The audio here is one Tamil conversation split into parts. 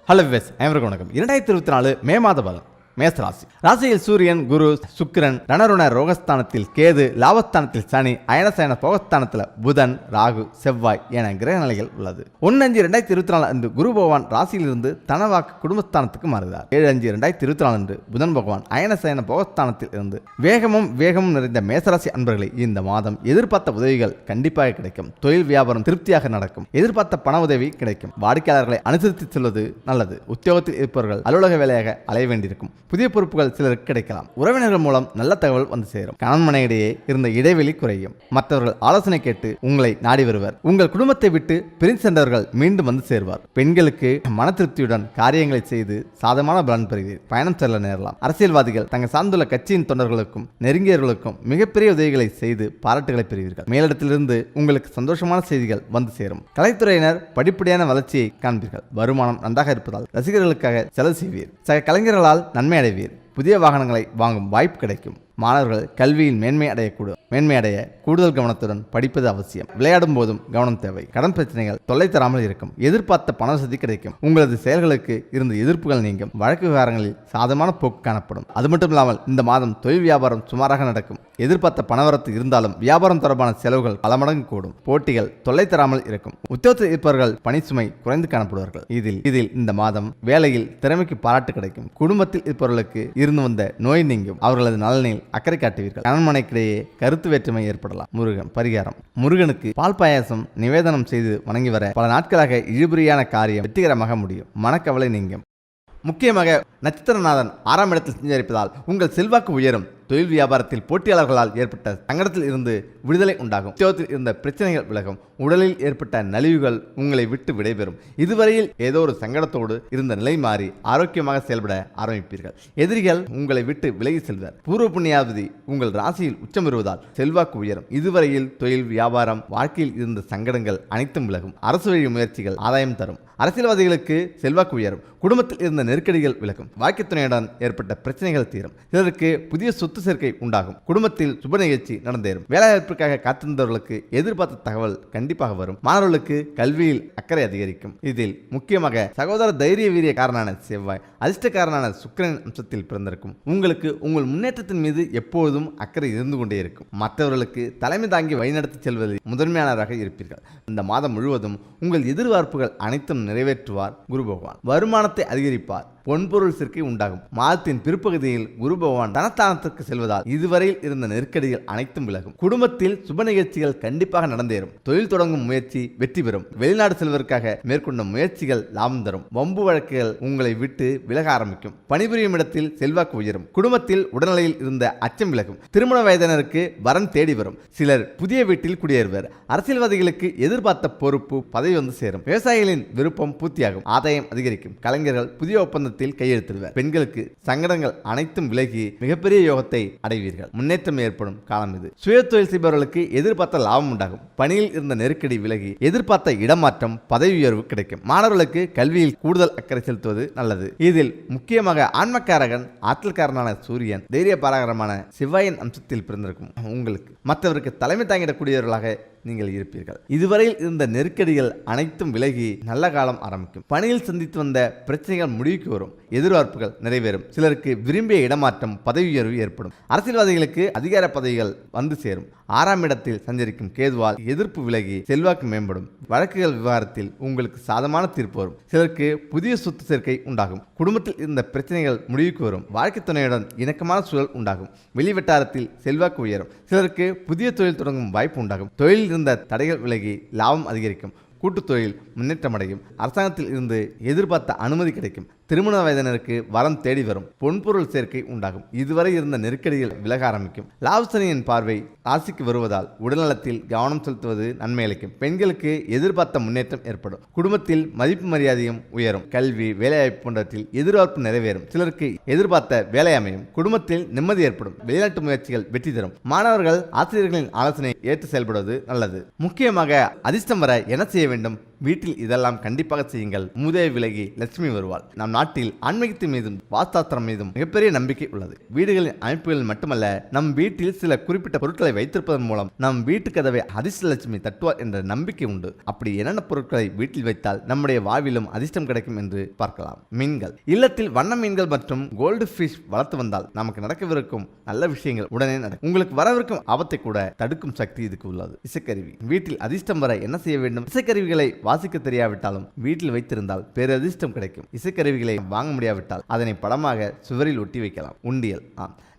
ஹலோ விவஸ், அனைவருக்கும் வணக்கம். 2024 மே மாத பலன். மேசராசி. ராசியில் சூரியன், குரு, சுக்கிரன், ரணருண ரோகஸ்தானத்தில் கேது, லாபஸ்தானத்தில் சனி, அயனசயன போகஸ்தானத்தில் புதன், ராகு, செவ்வாய் என கிரக நிலைகள் உள்ளது. 1/5/2024 அன்று குரு பகவான் ராசியிலிருந்து தனவாக்கு குடும்பஸ்தானத்துக்கு மாறுகிறார். 7/5/2024 அன்று புதன் பகவான் அயனசயன போகஸ்தானத்தில் இருந்து வேகமும் நிறைந்த மேசராசி அன்பர்களை இந்த மாதம் எதிர்பார்த்த உதவிகள் கண்டிப்பாக கிடைக்கும். தொழில் வியாபாரம் திருப்தியாக நடக்கும். எதிர்பார்த்த பண உதவி கிடைக்கும். வாடிக்கையாளர்களை அனுசரித்து செல்வது நல்லது. உத்தியோகத்தில் இருப்பவர்கள் அலுவலக வேலையாக அலைய வேண்டியிருக்கும். புதிய பொறுப்புகள் சிலருக்கு கிடைக்கலாம். உறவினர்கள் மூலம் நல்ல தகவல் வந்து சேரும். கணவன் மனைவிடையே இருந்த இடைவெளி குறையும். மற்றவர்கள் ஆலோசனை கேட்டு உங்களை நாடி வருவர். உங்கள் குடும்பத்தை விட்டு பிரிந்து சென்றவர்கள் மீண்டும் வந்து சேர்வார். பெண்களுக்கு மன திருப்தியுடன் காரியங்களை செய்து சாதகமான பலன் பெறுவீர். பயணம் செல்ல நேரலாம். அரசியல்வாதிகள் தங்கள் சார்ந்துள்ள கட்சியின் தொண்டர்களுக்கும் நெருங்கியவர்களுக்கும் மிகப்பெரிய உதவிகளை செய்து பாராட்டுகளை பெறுவீர்கள். மேலிடத்திலிருந்து உங்களுக்கு சந்தோஷமான செய்திகள் வந்து சேரும். கலைத்துறையினர் படிப்படியான வளர்ச்சியை காண்பீர்கள். வருமானம் நன்றாக இருப்பதால் ரசிகர்களுக்காக செலவு செய்வீர். சக கலைஞர்களால் நன்மை அடைவீர். புதிய வாகனங்களை வாங்கும் வாய்ப்பு கிடைக்கும். மாணவர்கள் கல்வியில் மேன்மை அடைய கூடுதல் கவனத்துடன் படிப்பது அவசியம். விளையாடும் போதும் கவனம் தேவை. கடன் பிரச்சனைகள் தொல்லை தராமல் இருக்கும். எதிர்பார்த்த பண வசதி கிடைக்கும். உங்களது செயல்களுக்கு இருந்த எதிர்ப்புகள் நீங்கும். வழக்கு விவகாரங்களில் சாதகமான போக்கு காணப்படும். அது மட்டும் இல்லாமல் இந்த மாதம் தொழில் வியாபாரம் சுமாராக நடக்கும். எதிர்பார்த்த பணவரத்து இருந்தாலும் வியாபாரம் தொடர்பான செலவுகள் பல மடங்கு கூடும். போட்டிகள் தொல்லை தராமல் இருக்கும். உத்தியோகத்தில் இருப்பவர்கள் பணி சுமை குறைந்து காணப்படுவார்கள். இதில் இந்த மாதம் வேலையில் திறமைக்கு பாராட்டு கிடைக்கும். குடும்பத்தில் இருப்பவர்களுக்கு இருந்து வந்த நோய் நீங்கும். அவர்களது நலனில் அக்கறை காட்டுவீர்கள். கணவன்மனைக்கிடையே கருத்து வேற்றுமை ஏற்படலாம். முருகன் பரிகாரம். முருகனுக்கு பால் பாயாசம் நிவேதனம் செய்து வணங்கி வர பல நாட்களாக இழுபறியான காரியம் வெற்றிகரமாக முடியும். மனக்கவலை நீங்கும். முக்கியமாக நட்சத்திரநாதன் 6ஆம் இடத்தில் சஞ்சரிப்பதால் உங்கள் செல்வாக்கு உயரும். தொழில் வியாபாரத்தில் போட்டியாளர்களால் ஏற்பட்ட சங்கடத்தில் இருந்து விடுதலை உண்டாகும். உத்தியோகத்தில் இருந்த பிரச்சனைகள் விலகும். உடலில் ஏற்பட்ட நலிவுகள் உங்களை விட்டு விடைபெறும். இதுவரையில் ஏதோ ஒரு சங்கடத்தோடு இருந்த நிலை மாறி ஆரோக்கியமாக செயல்பட ஆரம்பிப்பீர்கள். எதிரிகள் உங்களை விட்டு விலகி செல்வர். பூர்வ புண்ணியாவதி உங்கள் ராசியில் உச்சம் பெறுவதால் செல்வாக்கு உயரும். இதுவரையில் தொழில் வியாபாரம் வாழ்க்கையில் இருந்த சங்கடங்கள் அனைத்தும் விலகும். அரசு வழி முயற்சிகள் ஆதாயம் தரும். அரசியல்வாதிகளுக்கு செல்வாக்கு உயரும். குடும்பத்தில் இருந்த நெருக்கடிகள் விலகும். வாழ்க்கை துணையுடன் ஏற்பட்ட பிரச்சனைகள் தீரும். சிலருக்கு புதிய சொத்து சேர்க்கை உண்டாகும். குடும்பத்தில் சுப நிகழ்ச்சி நடந்தேறும். வேலைவாய்ப்புக்காக காத்திருந்தவர்களுக்கு எதிர்பார்த்த தகவல் கண்டிப்பாக வரும். மாணவர்களுக்கு கல்வியில் அக்கறை அதிகரிக்கும். இதில் முக்கியமாக சகோதர தைரிய வீரிய காரனான செவ்வாய், அதிர்ஷ்டக்காரனான சுக்கிரன் அம்சத்தில் பிறந்திருக்கும். உங்களுக்கு உங்கள் முன்னேற்றத்தின் மீது எப்போதும் அக்கறை இருந்து கொண்டே இருக்கும். மற்றவர்களுக்கு தலைமை தாங்கி வழிநடத்தி செல்வதில் முதன்மையானவராக இருப்பீர்கள். இந்த மாதம் முழுவதும் உங்கள் எதிர்பார்ப்புகள் அனைத்தும் நிறைவேற்றுவார் குரு பகவான். வருமானத்தை அதிகரிப்பார். பொன்பொருள் சேர்க்கை உண்டாகும். மாதத்தின் பிற்பகுதியில் குரு பகவான் தனஸ்தானத்திற்கு செல்வதால் இதுவரையில் இருந்த நெருக்கடிகள் அனைத்தும் விலகும். குடும்பத்தில் சுப நிகழ்ச்சிகள் கண்டிப்பாக நடந்தேறும். தொழில் தொடங்கும் முயற்சி வெற்றி பெறும். வெளிநாடு செல்வதற்காக மேற்கொண்ட முயற்சிகள் லாபம் தரும். வம்பு வழக்குகள் உங்களை விட்டு விலக ஆரம்பிக்கும். பணிபுரியும் இடத்தில் செல்வாக்கு உயரும். குடும்பத்தில் உடல்நிலையில் இருந்த அச்சம் விலகும். திருமண வயதினருக்கு வரன் தேடி வரும். சிலர் புதிய வீட்டில் குடியேறுவர். அரசியல்வாதிகளுக்கு எதிர்பார்த்த பொறுப்பு பதவி வந்து சேரும். விவசாயிகளின் விருப்பம் பூர்த்தியாகும். ஆதாயம் அதிகரிக்கும். கலைஞர்கள் புதிய ஒப்பந்தம் கையெழுத்திடுவர். பெண்களுக்கு சங்கடங்கள் அனைத்தும் விலகி மிகப்பெரிய யோகத்தை அடைவீர்கள். முன்னேற்றம் ஏற்படும் காலம் இது. சுய தொழில் செய்பவர்களுக்கு எதிர்பார்த்த லாபம் உண்டாகும். பணியில் இருந்த நெருக்கடி விலகி எதிர்பார்த்த இடமாற்றம் பதவி உயர்வு கிடைக்கும். மாணவர்களுக்கு கல்வியில் கூடுதல் அக்கறை செலுத்துவது நல்லது. இதில் முக்கியமாக ஆன்மக்காரகன் ஆற்றல்காரனான சூரியன், தைரிய பாராகரமான செவ்வாயின் அம்சத்தில் பிறந்திருக்கும். உங்களுக்கு மற்றவருக்கு தலைமை தாங்கிடக்கூடியவர்களாக நீங்கள் இருப்பீர்கள். இதுவரையில் இருந்த நெருக்கடிகள் அனைத்தும் விலகி நல்ல காலம் ஆரம்பிக்கும். பணியில் சந்தித்து வந்த பிரச்சனைகள் முடிவுக்கு வரும். எதிர்பார்ப்புகள் நிறைவேறும். சிலருக்கு விரும்பிய இடமாற்றம் பதவி உயர்வு ஏற்படும். அரசியல்வாதிகளுக்கு அதிகார பதவிகள் வந்து சேரும். 6ஆம் இடத்தில் சஞ்சரிக்கும் கேதுவால் எதிர்ப்பு விலகி செல்வாக்கு மேம்படும். வழக்குகள் விவகாரத்தில் உங்களுக்கு சாதமான தீர்ப்பு வரும். சிலருக்கு புதிய சொத்து சேர்க்கை உண்டாகும். குடும்பத்தில் இருந்த பிரச்சனைகள் முடிவுக்கு வரும். வாழ்க்கை துணையுடன் இணக்கமான சூழல் உண்டாகும். வெளிவட்டாரத்தில் செல்வாக்கு உயரும். சிலருக்கு புதிய தொழில் தொடங்கும் வாய்ப்பு உண்டாகும். தொழிலில் இருந்த தடைகள் விலகி லாபம் அதிகரிக்கும். கூட்டுத் தொழில் முன்னேற்றமடையும். அரசாங்கத்தில் இருந்து எதிர்பார்த்த அனுமதி கிடைக்கும். திருமண வயதினருக்கு வரம் தேடி வரும். பொன்பொருள் சேர்க்கை உண்டாகும். இதுவரை இருந்த நெருக்கடிகள் விலக ஆரம்பிக்கும். லாபசனியின் பார்வை ராசிக்கு வருவதால் உடல்நலத்தில் கவனம் செலுத்துவது நன்மை அளிக்கும். பெண்களுக்கு எதிர்பார்த்த முன்னேற்றம் ஏற்படும். குடும்பத்தில் மதிப்பு மரியாதையும் உயரும். கல்வி, வேலைவாய்ப்பு போன்றவற்றில் எதிர்பார்ப்பு நிறைவேறும். சிலருக்கு எதிர்பார்த்த வேலை அமையும். குடும்பத்தில் நிம்மதி ஏற்படும். வெளிநாட்டு முயற்சிகள் வெற்றி தரும். மாணவர்கள் ஆசிரியர்களின் ஆலோசனை ஏற்று செயல்படுவது நல்லது. முக்கியமாக அதிர்ஷ்டம் வர என்ன செய்ய வேண்டும்? வீட்டில் இதெல்லாம் கண்டிப்பாக செய்யுங்கள். மூதேவி விலகி லட்சுமி வருவாள். நம் நாட்டில் ஆன்மீகத்தின் மீதும் வாஸ்தாத்திரம் மீதும் மிகப்பெரிய நம்பிக்கை உள்ளது. வீடுகளின் அமைப்புகளில் மட்டுமல்ல, நம் வீட்டில் சில குறிப்பிட்ட பொருட்களை வைத்திருப்பதன் மூலம் நம் வீட்டு கதவை அதிர்ஷ்ட லட்சுமி தட்டுவார் என்ற நம்பிக்கை உண்டு. அப்படி என்னென்ன பொருட்களை வீட்டில் வைத்தால் நம்முடைய வாழ்விலும் அதிர்ஷ்டம் கிடைக்கும் என்று பார்க்கலாம். மீன்கள். இல்லத்தில் வண்ண மீன்கள் மற்றும் கோல்டு ஃபிஷ் வளர்த்து வந்தால் நமக்கு நடக்கவிருக்கும் நல்ல விஷயங்கள் உடனே நடக்கும். உங்களுக்கு வரவிருக்கும் ஆபத்தை கூட தடுக்கும் சக்தி இதுக்கு உள்ளது. இசைக்கருவி. வீட்டில் அதிர்ஷ்டம் வர என்ன செய்ய வேண்டும்? இசைக்கருவிகளை வாசிக்க தெரியாவிட்டாலும் வீட்டில் வைத்திருந்தால் பேரதிர்ஷ்டம் கிடைக்கும். இசைக்கருவிகளை வாங்க முடியாவிட்டால் அதனை படமாக சுவரில் ஒட்டி வைக்கலாம். உண்டியல்.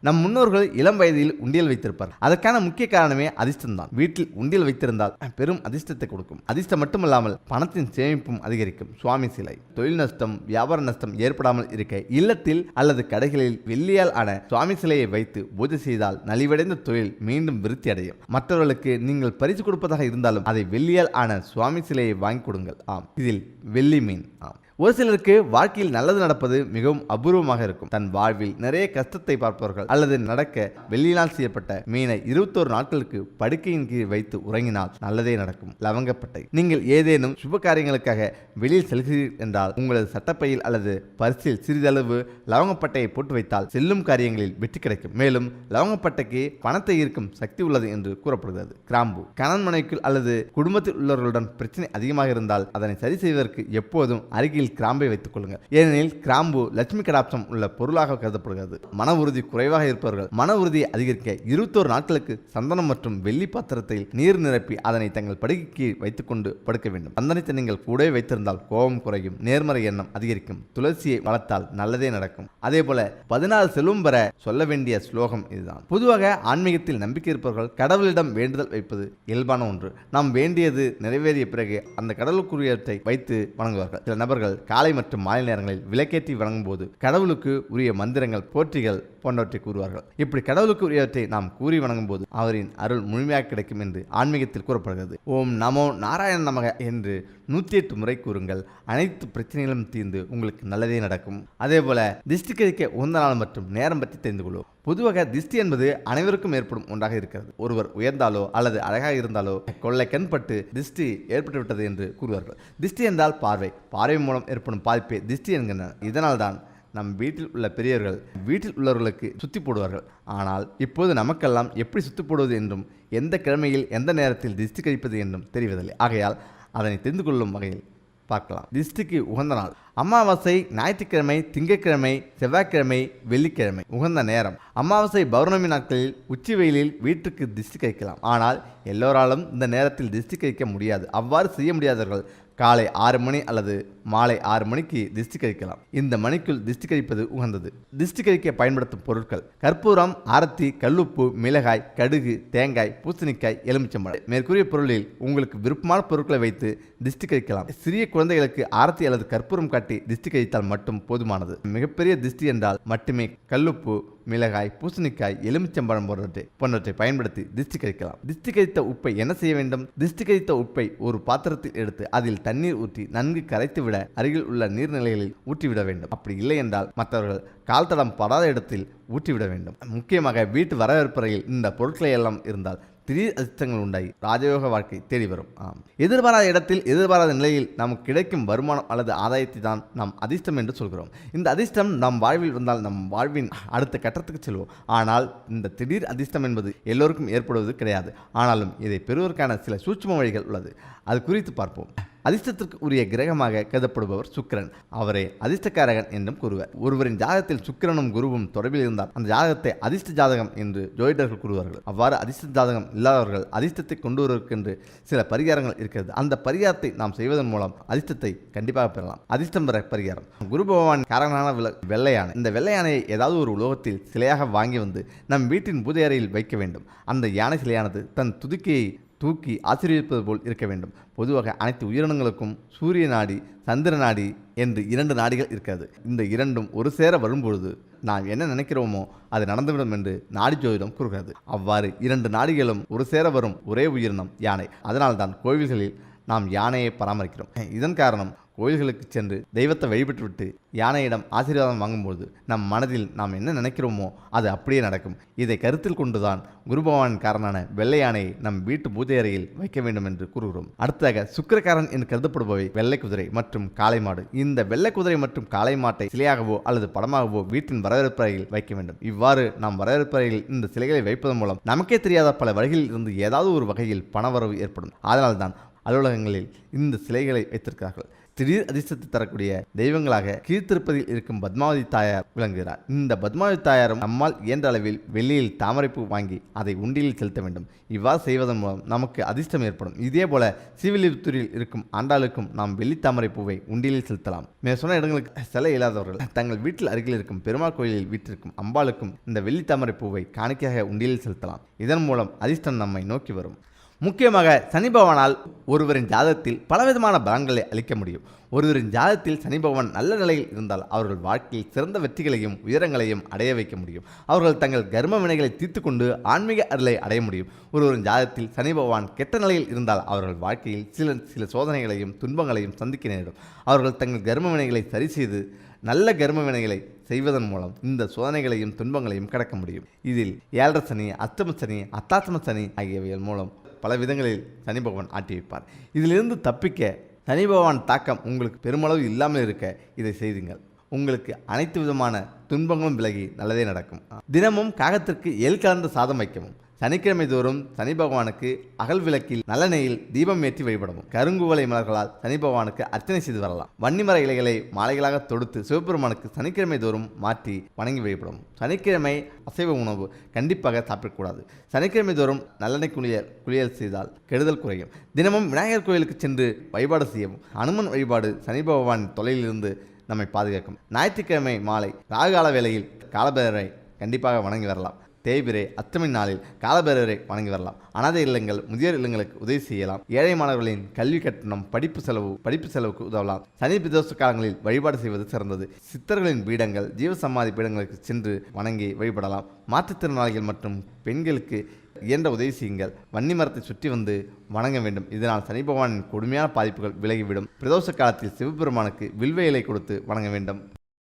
நம் முன்னோர்கள் இளம் வயதில் உண்டியல் வைத்திருப்பார். அதற்கான முக்கிய காரணமே அதிர்ஷ்டம்தான். வீட்டில் உண்டியல் வைத்திருந்தால் பெரும் அதிர்ஷ்டத்தை கொடுக்கும். அதிர்ஷ்டம் மட்டுமல்லாமல் பணத்தின் சேமிப்பும் அதிகரிக்கும். சுவாமி சிலை. தொழில் நஷ்டம், வியாபார நஷ்டம் ஏற்படாமல் இருக்க இல்லத்தில் அல்லது கடைகளில் வெள்ளியால் ஆன சுவாமி சிலையை வைத்து பூஜை செய்தால் நலிவடைந்த தொழில் மீண்டும் விருத்தி அடையும். மற்றவர்களுக்கு நீங்கள் பரிசு கொடுப்பதாக இருந்தாலும் அதை வெள்ளியால் ஆன சுவாமி சிலையை வாங்கி கொடுங்கள். இதில் வெள்ளி மீன். ஒரு சிலருக்கு வாழ்க்கையில் நல்லது நடப்பது மிகவும் அபூர்வமாக இருக்கும். தன் வாழ்வில் நிறைய கஷ்டத்தை பார்ப்பவர்கள் அல்லது நடக்க வெள்ளியினால் செய்யப்பட்ட மீனை 21 நாட்களுக்கு படுக்கையின் கீழ் வைத்து உறங்கினால் நல்லதே நடக்கும். லவங்கப்பட்டை. நீங்கள் ஏதேனும் சுப காரியங்களுக்காக வெளியில் செல்கிறீர்கள் என்றால் உங்களது சட்டப்பையில் அல்லது பரிசில் சிறிதளவு லவங்கப்பட்டையை போட்டு வைத்தால் செல்லும் காரியங்களில் வெற்றி கிடைக்கும். மேலும் லவங்கப்பட்டைக்கு பணத்தை ஈர்க்கும் சக்தி உள்ளது என்று கூறப்படுகிறது. கிராம்பு. கணவன் மனைவிக்குள் அல்லது குடும்பத்தில் உள்ளவர்களுடன் பிரச்சனை அதிகமாக இருந்தால் அதனை சரி செய்வதற்கு எப்போதும் அருகில் கிராம்பை வைத்துக் கொள்ளுங்கள். ஏனெனில் கிராம்பு லட்சுமி கடாட்சம் உள்ள பொருளாக கருதப்படுகிறது. மன உறுதி குறைவாக இருப்பவர்கள் மன உறுதியை அதிகரிக்க 21 நாட்களுக்கு சந்தனம் மற்றும் வெள்ளி பாத்திரத்தில் நீர் நிரப்பி அதனை தங்கள் படுக்கைக்கு வைத்துக் கொண்டு படுக்க வேண்டும். சந்தனத்தை நீங்கள் கூட வைத்திருந்தால் கோபம் குறையும், நேர்மறை எண்ணம் அதிகரிக்கும். துளசியை வளர்த்தால் நல்லதே நடக்கும். அதே போல 14 செல்வம் பெற சொல்ல வேண்டிய ஸ்லோகம் இதுதான். பொதுவாக ஆன்மீகத்தில் நம்பிக்கை இருப்பவர்கள் கடவுளிடம் வேண்டுதல் வைப்பது இயல்பான ஒன்று. நாம் வேண்டியது நிறைவேறிய பிறகு அந்த கடவுளுக்குரியத்தை வைத்து வணங்குவார்கள். சில நபர்கள் காலை மற்றும் மாலை நேரங்களில் விளக்கேற்றி வழங்கும் போது கடவுளுக்கு உரிய மந்திரங்கள், போற்றிகள் போன்றவற்றை கூறுவார்கள். இப்படி கடவுளுக்கு உரியவற்றை நாம் கூறி வணங்கும் போது அவரின் அருள் முழுமையாக கிடைக்கும் என்று ஆன்மீகத்தில் கூறப்படுகிறது. ஓம் நமோ நாராயண நமக என்று 108 முறை கூறுங்கள். அனைத்து பிரச்சனைகளும் தீர்ந்து உங்களுக்கு நல்லதே நடக்கும். அதே போல திஷ்டி கழிக்க உகந்த நாள் மற்றும் நேரம் பற்றி தெரிந்து கொள்வோம். பொதுவாக திஷ்டி என்பது அனைவருக்கும் ஏற்படும் ஒன்றாக இருக்கிறது. ஒருவர் உயர்ந்தாலோ அல்லது அழகாக இருந்தாலோ கொள்ளை கண்பட்டு திஷ்டி ஏற்பட்டு விட்டது என்று கூறுவார்கள். திஷ்டி என்றால் பார்வை. பார்வை மூலம் ஏற்படும் பாதிப்பை திஷ்டி என்கின்றனர். இதனால் தான் நம் வீட்டில் உள்ள பெரியவர்கள் வீட்டில் உள்ளவர்களுக்கு சுத்தி போடுவார்கள். ஆனால் இப்போது நமக்கெல்லாம் எப்படி சுத்தி போடுவது என்றும் எந்த கிழமையில் எந்த நேரத்தில் திஷ்டி கழிப்பது என்றும் தெரிவதில்லை. ஆகையால் அதனை தெரிந்து கொள்ளும் வகையில் பார்க்கலாம். திஷ்டிக்கு உகந்த நாள் அமாவாசை, ஞாயிற்றுக்கிழமை, திங்கட்கிழமை, செவ்வாய்க்கிழமை, வெள்ளிக்கிழமை. உகந்த நேரம் அமாவாசை, பௌர்ணமி நாட்களில் உச்சி வெயிலில் வீட்டுக்கு திஷ்டி கழிக்கலாம். ஆனால் எல்லோராலும் இந்த நேரத்தில் திஷ்டி கழிக்க முடியாது. அவ்வாறு செய்ய முடியாதவர்கள் காலை 6 மணி அல்லது மாலை 6 மணிக்கு திஷ்டி கழிக்கலாம். இந்த மணிக்குள் திஷ்டி கழிப்பது உகந்தது. திஷ்டி கழிக்க பயன்படுத்தும் பொருட்கள்: கற்பூரம், ஆரத்தி, கல்லுப்பு, மிளகாய், கடுகு, தேங்காய், பூசணிக்காய், எலுமிச்சம்பழம். மேற்கூறிய பொருளில் உங்களுக்கு விருப்பமான பொருட்களை வைத்து திஷ்டி கழிக்கலாம். சிறிய குழந்தைகளுக்கு ஆரத்தி அல்லது கற்பூரம் காட்டி திஷ்டி கழித்தால் மட்டும் போதுமானது. மிகப்பெரிய திஷ்டி என்றால் மட்டுமே கல்லுப்பு, மிளகாய், பூசணிக்காய், எலுமிச்சம்பழம் போன்றவற்றை பயன்படுத்தி திஷ்டி கழிக்கலாம். திஷ்டி கழித்த உப்பை என்ன செய்ய வேண்டும்? திஷ்டி கழித்த உப்பை ஒரு பாத்திரத்தில் எடுத்து அதில் தண்ணீர் ஊற்றி நன்கு கரைத்துவிட அருகில் உள்ள நீர்நிலைகளில் ஊற்றிவிட வேண்டும். அப்படி இல்லை என்றால் மற்றவர்கள் கால் தடம் படாத இடத்தில் ஊற்றிவிட வேண்டும். முக்கியமாக வீட்டு வரவேற்பறையில் இந்த பொருட்களை எல்லாம் இருந்தால் திடீர் அதிர்ஷ்டங்கள் உண்டாகி ராஜயோக வாழ்க்கை தேடி வரும். எதிர்பாராத இடத்தில் எதிர்பாராத நிலையில் நமக்கு கிடைக்கும் வருமானம் அல்லது ஆதாயத்தை தான் நாம் அதிர்ஷ்டம் என்று சொல்கிறோம். இந்த அதிர்ஷ்டம் நம் வாழ்வில் வந்தால் நம் வாழ்வின் அடுத்த கட்டத்துக்கு செல்வோம். ஆனால் இந்த திடீர் அதிர்ஷ்டம் என்பது எல்லோருக்கும் ஏற்படுவது கிடையாது. ஆனாலும் இதை பெறுவதற்கான சில சூட்சும வழிகள் உள்ளது. அது குறித்து பார்ப்போம். அதிர்ஷ்டத்திற்கு உரிய கிரகமாக கருதப்படுபவர் சுக்கிரன். அவரை அதிர்ஷ்டக்காரகன் என்றும் கூறுவர். ஒருவரின் ஜாதகத்தில் சுக்கிரனும் குருவும் தொடர்பில் இருந்தால் அந்த ஜாதகத்தை அதிர்ஷ்ட ஜாதகம் என்று ஜோதிடர்கள் கூறுவார்கள். அவ்வாறு அதிர்ஷ்ட ஜாதகம் இல்லாதவர்கள் அதிர்ஷ்டத்தை கொண்டு வருவதற்கென்று சில பரிகாரங்கள் இருக்கிறது. அந்த பரிகாரத்தை நாம் செய்வதன் மூலம் அதிர்ஷ்டத்தை கண்டிப்பாக பெறலாம். அதிர்ஷ்டம் பெற பரிகாரம்: குரு பகவான் காரகனான வெள்ளை யானை. இந்த வெள்ளை யானையை ஏதாவது ஒரு உலோகத்தில் சிலையாக வாங்கி வந்து நம் வீட்டின் பூஜை அறையில் வைக்க வேண்டும். அந்த யானை சிலையானது தன் துதிக்கையை தூக்கி ஆசீர்வதிப்பது போல் இருக்க வேண்டும். பொதுவாக அனைத்து உயிரினங்களுக்கும் சூரிய நாடி, சந்திர நாடி என்று 2 நாடிகள் இருக்கிறது. இந்த இரண்டும் ஒரு சேர வரும்பொழுது நாம் என்ன நினைக்கிறோமோ அது நடந்துவிடும் என்று நாடி ஜோதிடம் கூறுகிறது. அவ்வாறு 2 நாடிகளும் ஒரு சேர வரும் ஒரே உயிரினம் யானை. அதனால்தான் கோவில்களில் நாம் யானையை பராமரிக்கிறோம். இதன் காரணம் கோயில்களுக்கு சென்று தெய்வத்தை வழிபட்டுவிட்டு யானையிடம் ஆசீர்வாதம் வாங்கும்போது நம் மனதில் நாம் என்ன நினைக்கிறோமோ அது அப்படியே நடக்கும். இதை கருத்தில் கொண்டுதான் குரு பகவானின் காரனான வெள்ளை யானையை நம் வீட்டு பூஜை அறையில் வைக்க வேண்டும் என்று கூறுகிறோம். அடுத்ததாக சுக்கிரகாரன் என்று கருதப்படுபவை வெள்ளை குதிரை மற்றும் காளை மாடு. இந்த வெள்ளை குதிரை மற்றும் காளை மாட்டை சிலையாகவோ அல்லது படமாகவோ வீட்டின் வரவேற்பு அறையில் வைக்க வேண்டும். இவ்வாறு நாம் வரவேற்பு அறையில் இந்த சிலைகளை வைப்பதன் மூலம் நமக்கே தெரியாத பல வழிகளில் இருந்து ஏதாவது ஒரு வகையில் பணவரவு ஏற்படும். அதனால்தான் அலுவலகங்களில் இந்த சிலைகளை வைத்திருக்கிறார்கள். திடீர் அதிர்ஷ்டத்தை தரக்கூடிய தெய்வங்களாக கீழ்த்திருப்பதில் இருக்கும் பத்மாவதி தாயார் விளங்குகிறார். இந்த பத்மாவதி தாயாரும் நம்மால் இயன்ற அளவில் வெள்ளியில் தாமரைப்பூ வாங்கி அதை உண்டியில் செலுத்த வேண்டும். இவ்வாறு செய்வதன் மூலம் நமக்கு அதிர்ஷ்டம் ஏற்படும். இதே போல ஸ்ரீவில்லிபுத்தூரில் இருக்கும் ஆண்டாளுக்கும் நாம் வெள்ளி தாமரை பூவை உண்டியில் செலுத்தலாம். சொன்ன இடங்களுக்கு செல்ல இயலாதவர்கள் தங்கள் வீட்டில் அருகில் இருக்கும் பெருமாள் கோயிலில் வீட்டிற்கும் அம்பாளுக்கும் இந்த வெள்ளி தாமரை பூவை காணிக்கையாக உண்டியில் செலுத்தலாம். இதன் மூலம் அதிர்ஷ்டம் நம்மை நோக்கி வரும். முக்கியமாக சனி பகவானால் ஒருவரின் ஜாதகத்தில் பலவிதமான பலன்களை அளிக்க முடியும். ஒருவரின் ஜாதகத்தில் சனி பகவான் நல்ல நிலையில் இருந்தால் அவர்கள் வாழ்க்கையில் சிறந்த வெற்றிகளையும் உயரங்களையும் அடைய வைக்க முடியும். அவர்கள் தங்கள் கர்ம வினைகளை தீர்த்து கொண்டு ஆன்மீக அருளை அடைய முடியும். ஒருவரின் ஜாதகத்தில் சனி பகவான் கெட்ட நிலையில் இருந்தால் அவர்கள் வாழ்க்கையில் சில சோதனைகளையும் துன்பங்களையும் சந்திக்க நேரிடும். அவர்கள் தங்கள் கர்ம வினைகளை சரி செய்து நல்ல கர்ம வினைகளை செய்வதன் மூலம் இந்த சோதனைகளையும் துன்பங்களையும் கடக்க முடியும். இதில் ஏழரை சனி, அஷ்டம சனி, அத்தாத்ம சனி ஆகியவைகள் மூலம் பல விதங்களில் சனி பகவான் ஆட்டி வைப்பார். இதிலிருந்து தப்பிக்க சனி பகவான் தாக்கம் உங்களுக்கு பெருமளவு இல்லாமல் இருக்க இதை செய்துங்கள். உங்களுக்கு அனைத்து விதமான துன்பங்களும் விலகி நல்லதே நடக்கும். தினமும் காகத்திற்கு எல் கலந்த சாதம் வைக்கவும். சனிக்கிழமை தோறும் சனி பகவானுக்கு அகல் விளக்கில் நல்லெண்ணெயில் தீபம் ஏற்றி வழிபடவும். கருங்குவளை மலர்களால் சனி பகவானுக்கு அர்ச்சனை செய்து வரலாம். வன்னிமர இலைகளை மாலைகளாக தொடுத்து சிவபெருமானுக்கு சனிக்கிழமை தோறும் மாற்றி வணங்கி வழிபடவும். சனிக்கிழமை அசைவ உணவு கண்டிப்பாக சாப்பிடக்கூடாது. சனிக்கிழமை தோறும் நல்லெண்ணெய் குளியல் செய்தால் கெடுதல் குறையும். தினமும் விநாயகர் கோயிலுக்கு சென்று வழிபாடு செய்யவும். அனுமன் வழிபாடு சனி பகவானின் தொலையிலிருந்து நம்மை பாதுகாக்கும். ஞாயிற்றுக்கிழமை மாலை ராகுகால வேளையில் காலபைரவரை கண்டிப்பாக வணங்கி வரலாம். தேய்பிரை அஷ்டமி நாளில் காலபைரவரை வணங்கி வரலாம். அனாதை இல்லங்கள், முதியோர் இல்லங்களுக்கு உதவி செய்யலாம். ஏழை மாணவர்களின் கல்வி கட்டணம், படிப்பு செலவுக்கு உதவலாம். சனி பிரதோஷ காலங்களில் வழிபாடு செய்வது சிறந்தது. சித்தர்களின் பீடங்கள், ஜீவசமாதி பீடங்களுக்கு சென்று வணங்கி வழிபடலாம். மாற்றுத்திறனாளிகள் மற்றும் பெண்களுக்கு இயன்ற உதவி செய்யுங்கள். வன்னி மரத்தை சுற்றி வந்து வணங்க வேண்டும். இதனால் சனி பகவானின் கொடுமையான பாதிப்புகள் விலகிவிடும். பிரதோஷ காலத்தில் சிவபெருமானுக்கு வில்வ இலை கொடுத்து வணங்க வேண்டும்.